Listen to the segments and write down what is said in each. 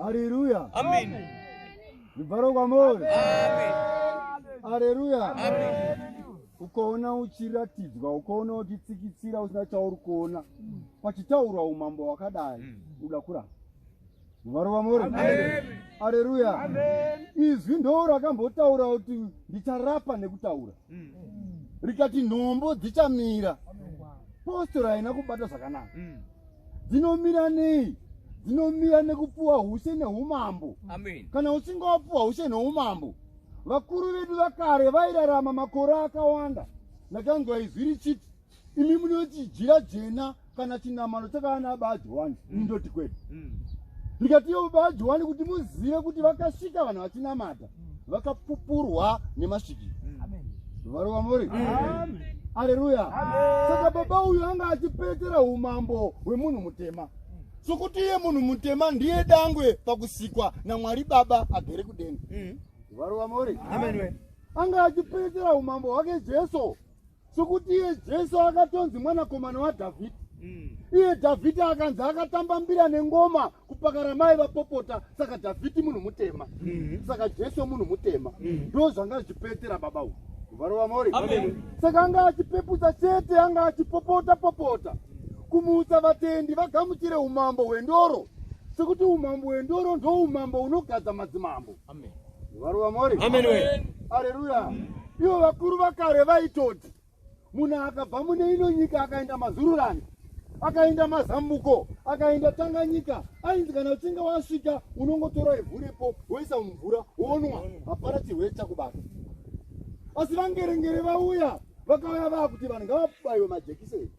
Haleluya. Amen. Nibaro kwa moyo. Amen. Haleluya. Amen. Ukaona uchiratidzwa, ukaona uchitsikitsira usina chauri kuona. Pachitaura umambo wakadai, uda kurapa. Nibaro kwa moyo. Amen. Haleluya. Amen. Izwi ndo rakambotaura kuti ndicharapa nekutaura. Rikati nhombo dzichamira. Postora haina kubata zvakanaka. Dzinomira nei? Dzinomira nekupuwa ushe nehumambo. Amen. Kana usingapuwa ushe nehumambo, vakuru vedu vakare vairarama makore akawanda. Ndakanzwa izwi richiti, imi munoti jira jena kana chinamano chakana baJohani. Ndoti kwedu. Ndikati yo baJohani kuti muzive kuti vakasvika vanhu vachinamata, vakapupurwa nemasvikiro. Amen. Vari vamuri? Amen. Haleluya. Saka baba uyu anga achipetera umambo hwemunhu mutema. Sokuti iye munhu mutema ndiye dangwe pakusikwa naMwari Baba agere kudenga. Vari vamuri? Amen. Anga achipetera umambo hwake Jesu. Sokuti iye Jesu akatonzi mwanakomana waDhavhidhi. Iye Dhavhidhi akanzi akatambambira nengoma kupakara mai vapopota, saka Dhavhidhi munhu mutema. Saka Jesu munhu mutema. Ndo zvanga achipetera baba uyu. Vari vamuri? Amen. Saka anga achipeputsa chete, anga achipopota kumuudza vatendi vagamuchire umambo hwendoro, sekuti umambo hwendoro ndo umambo unogadza madzimambo. Amen. Vari vamuri? Amen. Haleluya. Ivo vakuru vakare vaitoti munhu akabva mune ino nyika akaenda Mazururani, akaenda Mazambuko, akaenda Tanganyika, ainzi kana uchinge wasvika unongotora ivhu repo woisa mumvura wonwa, hapana chirwere chakubata. Asi vangerengere vauya vakauya vakuti vanhu ngavabayiwe majekiseni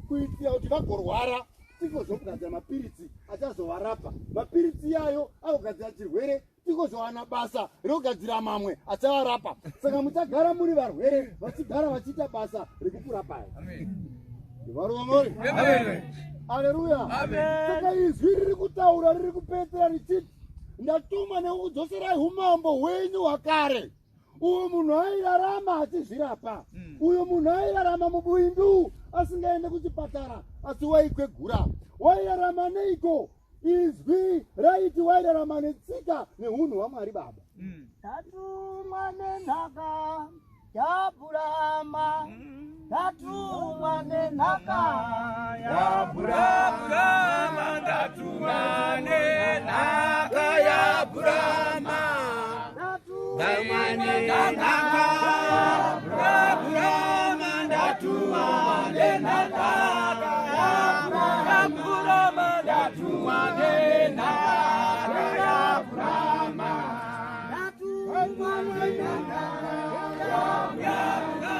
kuitira kuti vagorwara, tigozogadzira mapiritsi achazovarapa. Mapiritsi yayo agogadzira chirwere, tigozowana basa rokugadzira mamwe achavarapa. Saka muchagara muri varwere vachigara vachiita basa rekukurapai. Vari vamuri? Haleluya. Saka izwi riri kutaura, riri kupetera richiti, ndatuma nekukudzoserai umambo hwenyu hwakare. Uyo munhu airarama achizvirapa. Uyo munhu airarama mubindu asingaende kuchipatara, asi waikwegura. Wairarama neiko? Izwi raiti wairarama netsika neunhu hwaMwari Baba. Tatumwa nenhaka yaBhurama, tatumwa nenhaka yaBhurama, tatumwa nenhaka yaBhurama. Tatumwa nenhaka yaBhurama, tatumwa nenhaka yaBhurama, tatumwa nenhaka yaBhurama. Tatumwa nenhaka yaBhurama,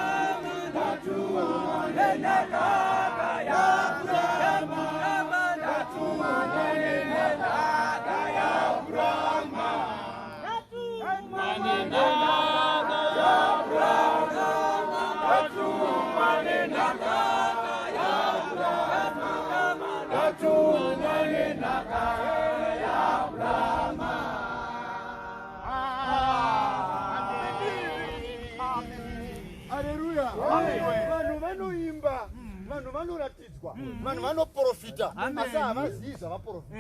tatumwa nenhaka yaBhurama, tatumwa nenhaka yaBhurama. Haleluya. Vanhu vanoimba, vanhu vanoratidzwa, vanhu vanoprofita, asi havazivi zvavaprofita.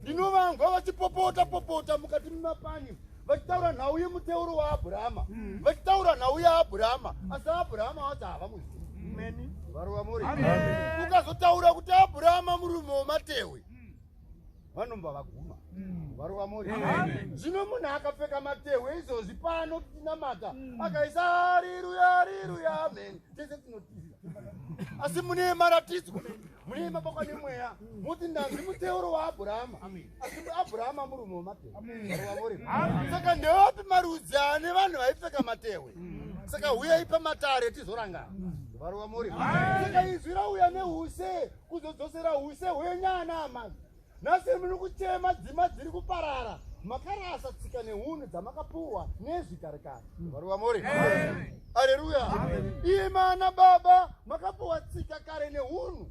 Ndinovangwa vachipopota mukati mumapani, vachitaura nhau yemuteuro waAbhurama, vachitaura nhau yaAbhurama, asi Abhurama wati havamuzivi. Vari vamuri? Ukazotaura kuti Abhurama murume wematehwe, vanomba vaguma. Vari vamuri? Zvino munhu akapfeka matehwe izvozvi pano tinamata, akaisa haleluya haleluya amen, tese tinotiza. Asi mune maratidzwa, mune maboko nemweya, muti ndanzi muteuro waAbhurama, asi Abhurama murume wematehwe. Vari vamuri? Saka ndewapi marudzi ane vanhu vaipfeka matehwe? Saka huyai pamatare tizorangana. Vari vamuri? Saka izwi rauya neuse, kuzodzosera use hwenyana amai. Nhasi muri kuchema dzima dziri kuparara, makarasa tsika nehunhu dzamakapuhwa nezvi kare kare. Vari vamuri? Haleluya. Iye mana baba makapuhwa tsika kare nehunhu.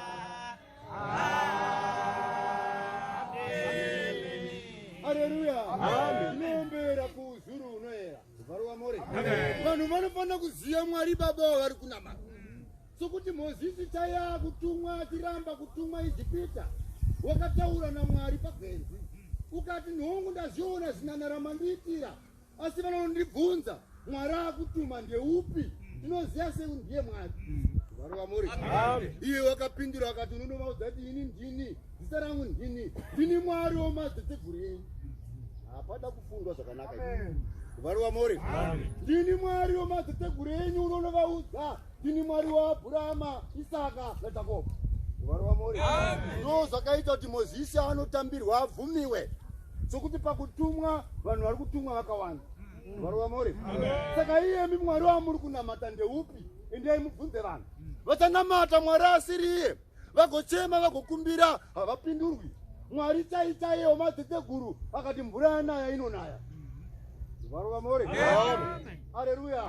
vanhu vanofanira kuziva Mwari Baba wavari kunamata. Sokuti Mozisi chaiya kutumwa achiramba kutumwa Ijipita, wakataura naMwari pagwenzi ukati nhongu ndazviona zinanarama ndiitira, asi vanondibvunza Mwari akutuma ndeupi, ndinoziva sei ndiye Mwari. Mwari wamuri. Iye wakapindura akati unonovaudza kuti ini ndini, zita rangu ndini, ndini Mwari wamadzitateguru enyu. Hapada kufundwa zvakanaka izvi. Mwari wamuri. Ndini Mwari wamadzitateguru enyu unonovaudza, ndini Mwari waAbhurahama, Isaka naJakobo. Mwari wamuri. Ndo zvakaita kuti Mozisi anotambirwa abvumiwe, sokuti pakutumwa vanhu vari kutumwa vakawanda. Mwari wamuri. Saka iyemi Mwari wamuri kunamata ndeupi? Endai mubvunze vanhu. Vachanamata Mwari asiri iye, vagochema vagokumbira havapindurwi. Mwari chaiye wamadzitateguru akati mvura yanaya inonaya. Mwari wamuri. Haleluya.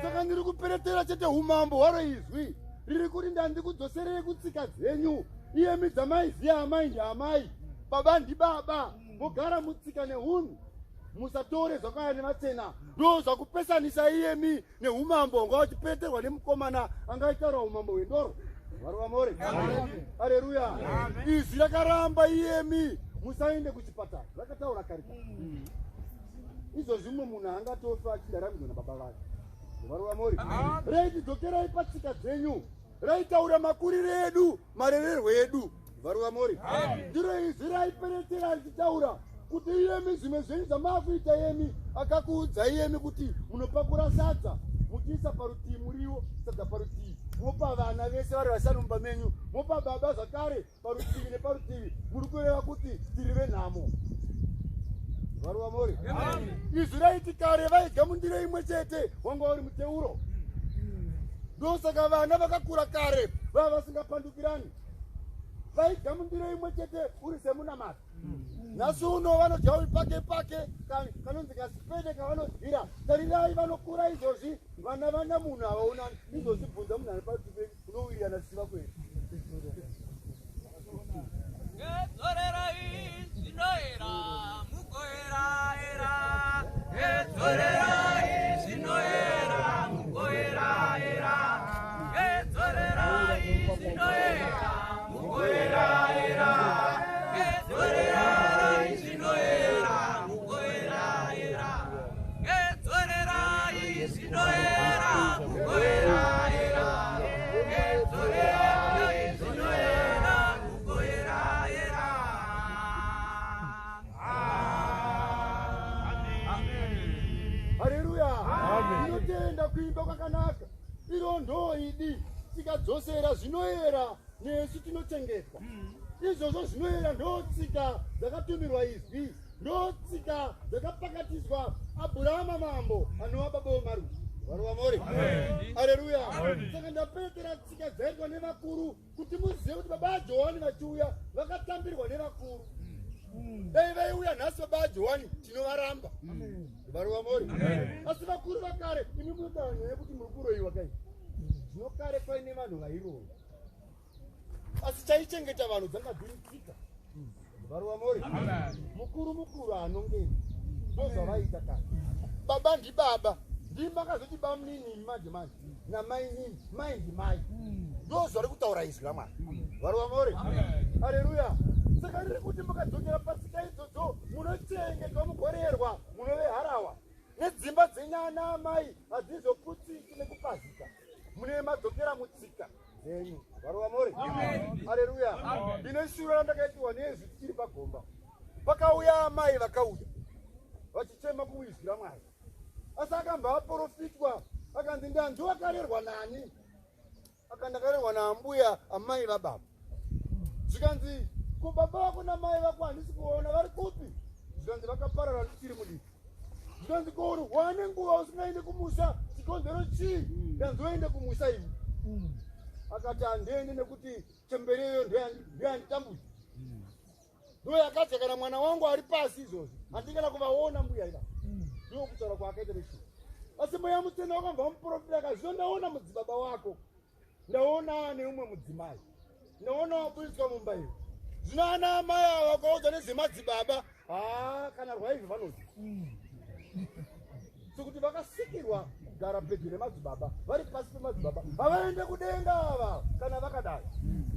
Saka ndiri kuperetera chete umambo hwaro izwi riri kuti ndandikudzoserei kutsika dzenyu, iyemi dzamaiziya amai ndiamai, baba ndibaba, mogara mutsika neunhu, musatore zvakaya nevatena. Ndo zvakupesanisa iyemi neumambo ngauchipereterwa nemukomana angaitaura umambo hwendoro. Mwari wamuri. Haleluya. Izvi rakaramba iyemi musaende kuchipatara, rakataura kare. Izvo zvimwe munhu angatofa achidaramidzwa nababa vake. Mwari wamuri. Reiti dzokerai patsika dzenyu, raitaura makuriro edu, marererwo edu. Mwari wamuri. Ndiro izvi raiperetera richitaura kuti iyemi zvimwe zvenyu zvamakuita iyemi akakuudza iyemi kuti munopakura sadza muchiisa parutivi muriwo, sadza parutivi, mopa vana vese vari vashanu mumba menyu, mopa baba zvakare parutivi neparutivi, muri kureva kuti tiri venhamo. Mwari wamuri. Izvi raiti kare vaidya mundiro imwe chete, wanga uri muteuro. Ndosaka vana vakakura kare vava vasingapandukirani, vaidya mundiro imwe chete uri semunamata. Nhasi uno vanodya uri pake pake, kanonzi kasipede kavanodyira. Tarirai vanokura izvozvi, vana munhu havaonani. Izvozvibvunza munhu ari parutivi unowirirana siva kwedu. Gedzorerai zvinoera mugoera era, gedzorerai zvinoera mugoera era, gedzorerai zvinoera mugoera era, gedzorerai zvinoera mugoera era, gedzorerai zvinoera mugoera era, gedzorerai zvinoera mugoera era. Haleluya. Inotenda kuimba kwakanaka. Iro ndo idi tikadzosera zvinoera nesu tinochengetwa. Izvozvo zvinoera ndo tsika dzakatumirwa izvi, ndo tsika dzakapakatiswa Abhurahama mambo anova baba weMwari. Mwari wamuri. Haleluya. Saka ndaperetera tsika dzaitwa nevakuru kuti muzive kuti baba vaJohani vachiuya vakatambirwa nevakuru. Dai vaiuya nhasi baba vaJohani tinovaramba. Mwari wamuri. Asi vakuru vakare imi munotaura nyaya kuti muri kuroyiwa kai. Zvino kare kwaine vanhu vairoya, asi chaichengeta vanhu dzanga dziri tsika. Mwari wamuri. Mukuru anongeni ndozvavaita kare. Baba ndibaba, ndimi makazoti baba nini manje namai nini, mai ndimai. Ndozvari kutaura izwi raMwari. Mwari wamuri. Haleluya. Saka riri kuti mukadzokera patsika idzodzo munochengetwa, mugorerwa, munove harawa. Nedzimba dzenyana amai hadzizoputsiki nekupazika, mune madzokera mutsika dzenyu. Mwari wamuri. Haleluya. Ndine shuro randakaitiwa nezvi tichiri pagomba. Pakauya amai vakauya vachichema kuizwi raMwari, asi akambva aprofitwa akanzi ndanzi wakarerwa nani, akandakarerwa naambuya amai vababa. Zvikanzi kubaba vako namai vako handisi kuona, vari kupi? Zvikanzi vakaparara tichiri mudiki. Zvikanzi koru wane nguva usingaende kumusha, chikonzero chii? Ndanzi waende kumusha ivi. Akati handiende nekuti chembereyo ndoyanditambudza. Ndo yakati kana mwana wangu ari pasi izvozvi handingana kuvaona mbuya ida. Ndo kutaura kwaakaita veshuru. Asi mweya mutsvene wakabva muprofita akati zvino ndaona mudzibaba wako, ndaona neumwe mudzimai, ndaona wabudiswa mumba iyo. Zvino ana amai ava vakaudza nezvemadzibaba, kana rwaizvi vanodzi. Sokuti vakasikirwa vakagara pedyo nemadzibaba vari pasi pemadzibaba havaende kudenga ava kana vakadai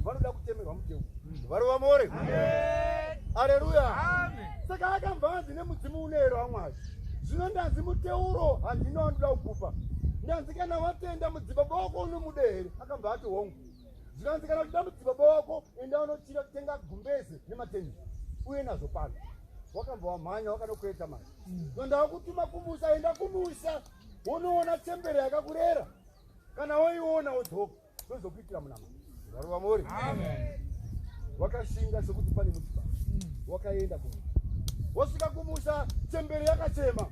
vanoda kutemerwa mutemo. Vari vamore. Haleluya. Saka akabva anzi nemudzimu unoero waMwari. Zvino ndanzi muteuro handina wandoda kukupa. Ndanzi kana watenda mudzibaba wako unomudeheri. Akabva ati hongu. Zvinonzi kana uchida mudzibaba wako enda unochira kutenga gumbeze nematenzi uye nazvo pano. Wakabva wamhanya wakanokuita mari. Ndava kutuma kumusha, enda kumusha. Unoona temberi yakakurera. Kana woiona wodzoka tozokuitira munama. Vari vamore. Wakashinga sekuti pane mudzibaba. Wakaenda kumusha. Wasvika kumusha temberi yakachema.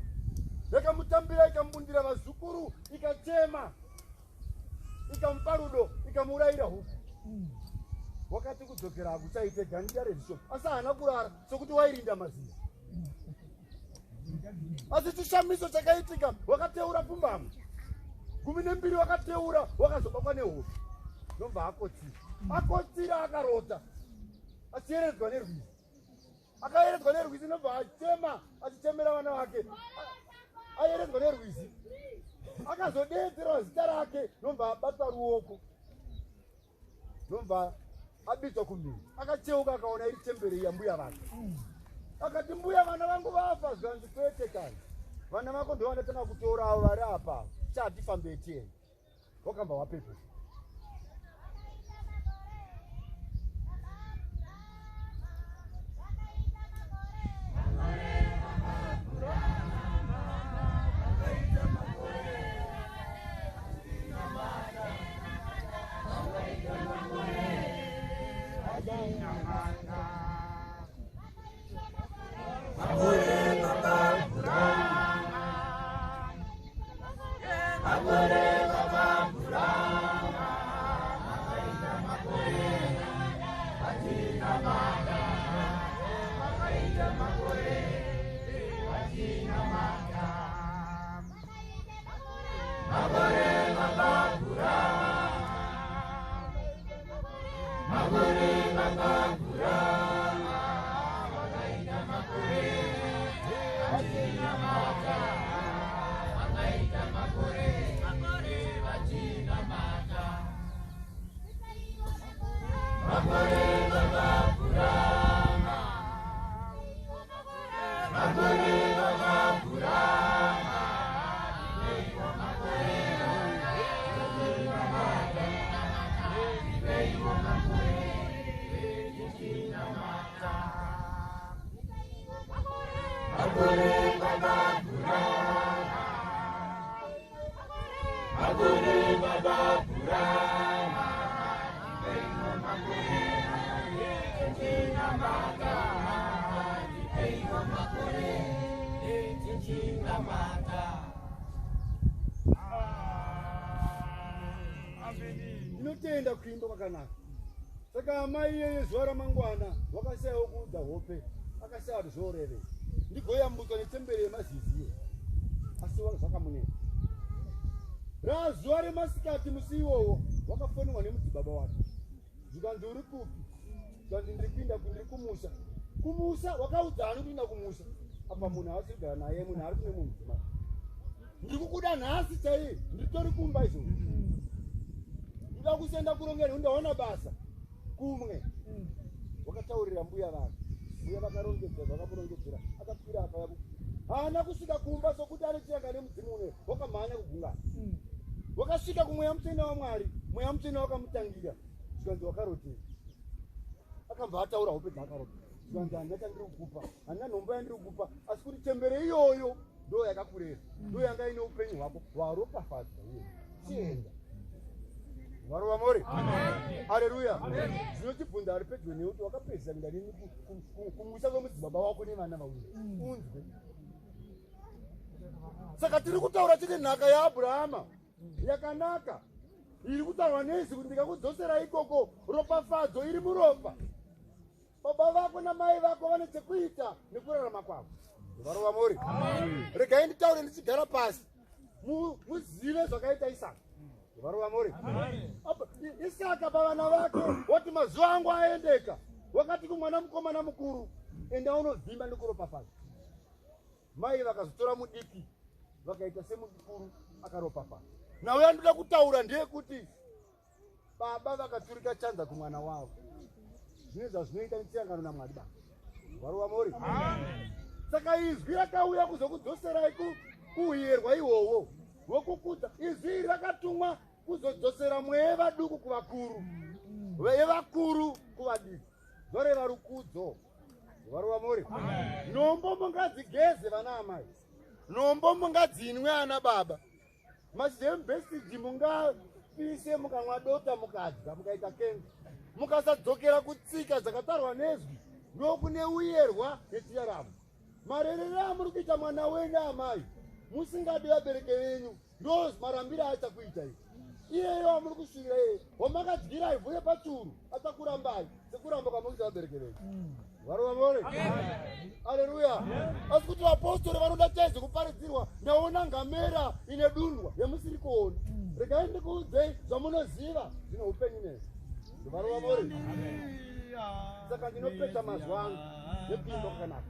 Yakamutambira ikamubundira vazukuru ikachema. Ikamupa rudo ikamurayira huku. Wakati kudzokera akuchaite gandira rezvishomo. Asi haana kurara sokuti wairinda maziva. Asi chishamiso chakaitika wakateura pfumbamwe. 12 wakateura wakazobakwa nehope. Nobva akotsira. Akotsira akarota. Achieredzwa nerwizi. Akaeredzwa nerwizi nobva achema achichemera vana vake. Aeredzwa nerwizi. Akazodedzerwa zita rake nobva abatwa ruoko. Nobva abitwa kumhiri. Akacheuka akaona iri temberi yambuya vake. Akati mbuya vana vangu vafa zvanzi kwete kani. Vana vako ndo vanatanga kutora avo vari apa. Chati fambe tieni. Wakamba wapepo. Inotenda kuimba kwakanaka. Saka amai yeye zuva ramangwana wakashayawo kuudza hope. Akashaya kuti zvoreve. Ndigoyambudzwa netemberi yemaziziyo. Asi zvakamunena. Zuva remasikati musi iwowo wakafonwa nemudzibaba wake. Zvikanzi uri kupi? Zvikanzi ndiri kuinda ndiri kumusha. Kumusha wakaudza hani kuinda kumusha. Apa munhu haasi kugara naye, munhu ari kune munhu mudzimai. Ndiri kukuda nhasi chaiye, nditori kumba izvozvo. Ndida kusenda kurongera undaona basa kumwe. Wakataurira mbuya vake. Mbuya vakarongedzera, vakamurongedzera, akakwira akauya. Haana kusvika kumba sokuti anochiranga nemudzimu unoyo, wakamhanya kugungana. Wakasvika kumweya mutsvene waMwari, mweya mutsvene wakamutangira. Zvikanzi wakarotera. Akabva ataura hope dzakarota. Zvikanzi handina chandiri kukupa, handina nhombo yandiri kukupa, asi kuti tembere iyoyo ndo yakakurera. Ndo yanga ine upenyu hwako, waropafadzwa iye. Chienda. Vari vamore. Haleluya. Zvinotibvunza ari pedyo nekuti wakapedzisa kuenda nini kumusha kwemudzibaba wako nevana vauya. Unzwe. Saka tiri kutaura chine nhaka yaAbhurahama yakanaka. Iri kutaurwa nezi kuti ndikakudzosera ikoko ropafadzo iri muropa. Baba vako namai vako vane chekuita nekurarama kwavo. Vari vamore. Regai nditaure ndichigara pasi. Muzive zvakaita Isaka. Vari vamore. Isaka pavana vake wati mazuva angu aendeka. Wakati kumwana mukomana mukuru enda unovhimba nekuropafadza. Mai vakazotora mudiki vakaita semukuru akaropapa. Nawe andoda kutaura ndeyekuti baba vakaturika chanza kumwana wavo. Zvinoizva zvinoita netsiyangano naMwari baba. Varuwa mori. Saka izwi rakauya kuzokudzoserai kuuyerwa ihwohwo hwokukudza. Izwi rakatumwa kuzodzosera mweya vaduku kuvakuru, vevakuru kuvadiki. Zoreva rukudzo. Varuwa mori. Nombo mungadzigeze vana amai. Nombo mungadzinwe ana baba. Mazembesiji mungapise mukamwa dota mukadya mukaita kenga. Mukasadzokera kutsika dzakatarwa nezwi ndokune uyerwa nechiyaramo. Marerere amuri kuita mwana wenyu amai musingadi vabereki venyu ndo marambiro achakuita izvi. Iyeyo amuri kusvira iye wamakadyira ivhure pachuru achakurambai sekuramba kwamukuita vabereki venyu. Varuwa mori. Haleluya. Asi kuti vapostori vanoda chaizvo kuparidzirwa ndaona ngamera ine dundwa yamusiri kuona. Regai ndikuudzei zvamunoziva zvine upenyu nezvo. Varuwa mori. Saka ndinopedza mazuva angu nepimbo kwakanaka.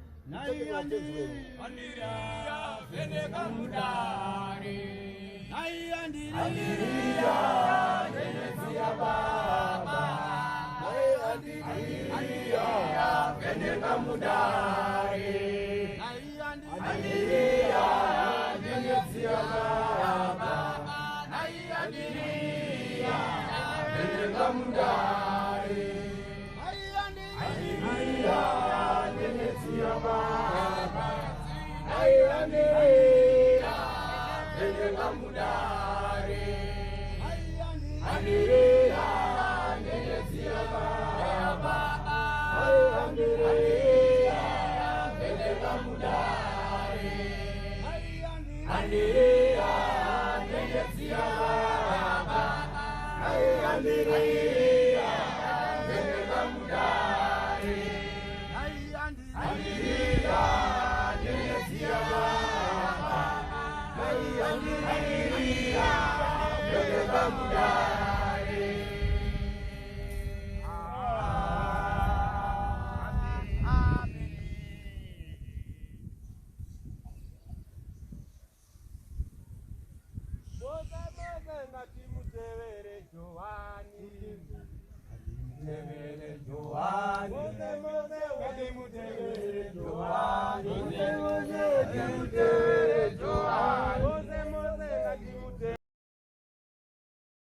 Joani